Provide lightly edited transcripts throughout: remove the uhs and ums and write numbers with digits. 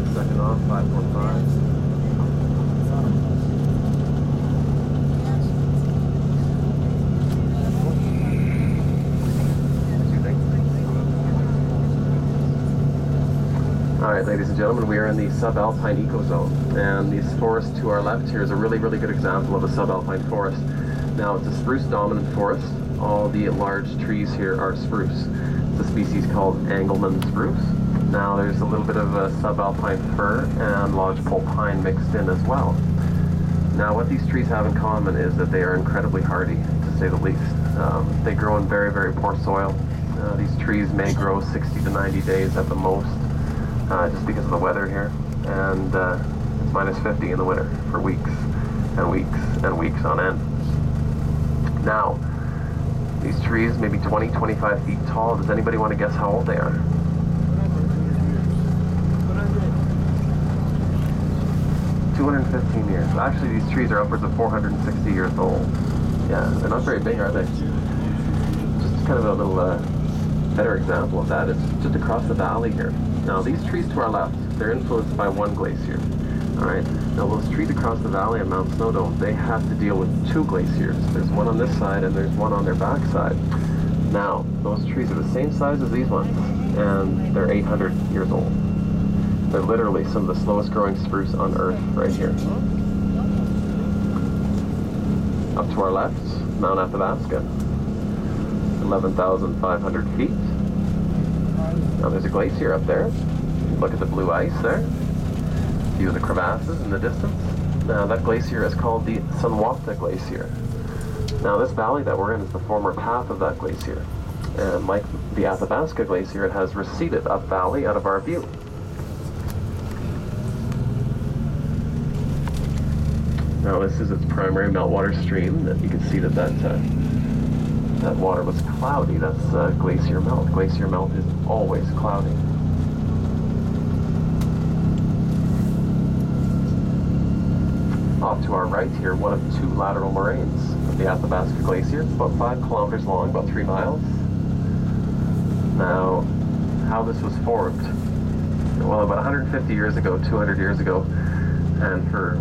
5, second off, 5.5. Alright, ladies and gentlemen, we are in the subalpine ecozone, and this forest to our left here is a really good example of a subalpine forest. Now, it's a spruce-dominant forest. All the large trees here are spruce. It's a species called Engelmann spruce. Now, there's a little bit of a subalpine fir and lodgepole pine mixed in as well. Now, what these trees have in common is that they are incredibly hardy, to say the least. They grow in very poor soil. These trees may grow 60 to 90 days at the most. Just because of the weather here, and it's minus 50 in the winter for weeks and weeks on end. Now, these trees may be 20-25 feet tall. Does anybody want to guess how old they are? $215 years. Actually, these trees are upwards of 460 years old. Yeah, they're not very big, are they? Just kind of a little better example of that. It's just across the valley here. Now, these trees to our left, they're influenced by one glacier. Alright, now those trees across the valley on Mount Snowdome, they have to deal with two glaciers. There's one on this side and there's one on their back side. Now, those trees are the same size as these ones, and they're 800 years old. They're literally some of the slowest growing spruce on Earth right here. Up to our left, Mount Athabasca, 11,500 feet. Now there's a glacier up there. Look at the blue ice there. A few of the crevasses in the distance. Now that glacier is called the Sunwapta Glacier. Now this valley that we're in is the former path of that glacier. And like the Athabasca Glacier, it has receded up valley out of our view. Now this is its primary meltwater stream. That you can see that that water was cloudy. That's glacier melt. Glacier melt is always cloudy. Off to our right here, one of two lateral moraines of the Athabasca Glacier. It's about 5 kilometers long, about 3 miles. Now, how this was formed? Well, about 150 years ago, 200 years ago, and for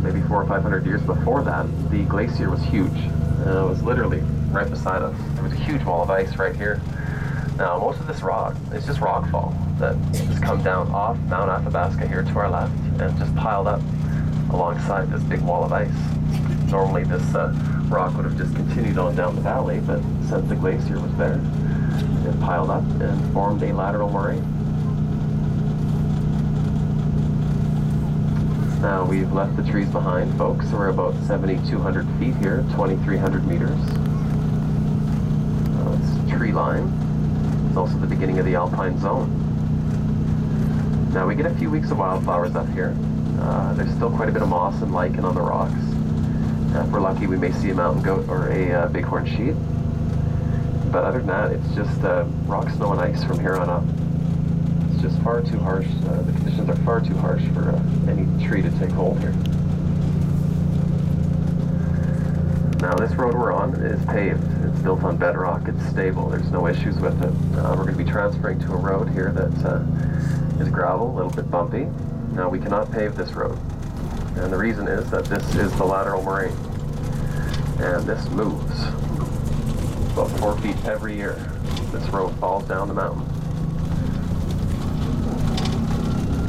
maybe 400 or 500 years before that, the glacier was huge. It was literally right beside us. There was a huge wall of ice right here. Now, most of this rock is just rockfall that has come down off Mount Athabasca here to our left and just piled up alongside this big wall of ice. Normally, this rock would have just continued on down the valley, but since the glacier was there, it piled up and formed a lateral moraine. Now, we've left the trees behind, folks. We're about 7,200 feet here, 2,300 meters. It's tree line. It's also the beginning of the alpine zone. Now, we get a few weeks of wildflowers up here. There's still quite a bit of moss and lichen on the rocks. If we're lucky, we may see a mountain goat or a bighorn sheep. But other than that, it's just rock, snow, and ice from here on up. It's just far too harsh. The conditions are far too harsh for any tree to take hold here. Now, this road we're on is paved. It's built on bedrock. It's stable. There's no issues with it. We're going to be transferring to a road here that is gravel, a little bit bumpy. Now, we cannot pave this road. And the reason is that this is the lateral moraine. And this moves about 4 feet every year. This road falls down the mountain.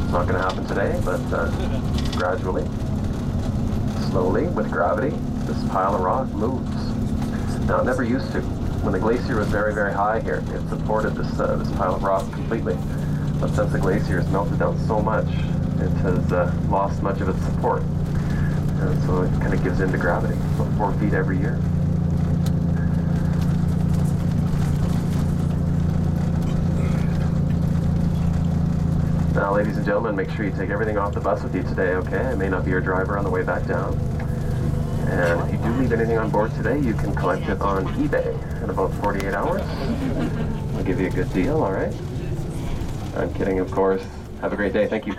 It's not going to happen today, but gradually, slowly, with gravity, this pile of rock moves. Now, it never used to. When the glacier was very, very high here, it supported this pile of rock completely. But since the glacier has melted down so much, it has lost much of its support. And so it kind of gives in to gravity, about 4 feet every year. Now, ladies and gentlemen, make sure you take everything off the bus with you today, okay? I may not be your driver on the way back down. And if you do leave anything on board today, you can collect it on eBay in about 48 hours. I'll give you a good deal, all right? I'm kidding, of course. Have a great day. Thank you.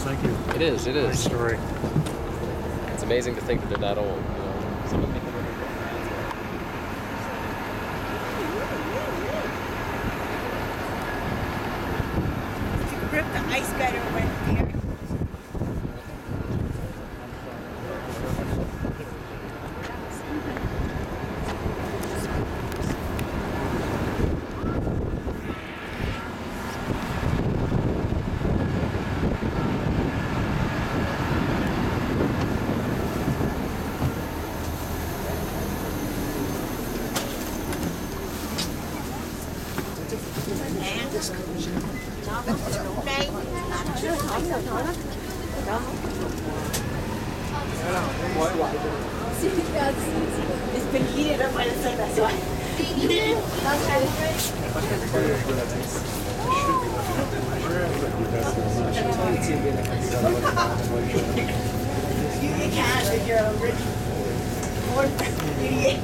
Thank you. It is. It is. Nice story. It's amazing to think that they're that old. You know, some of the people that You can grip the ice better when there. It's been heated up by the sun, that's why. You can't if you're a rich idiot.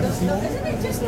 Isn't it just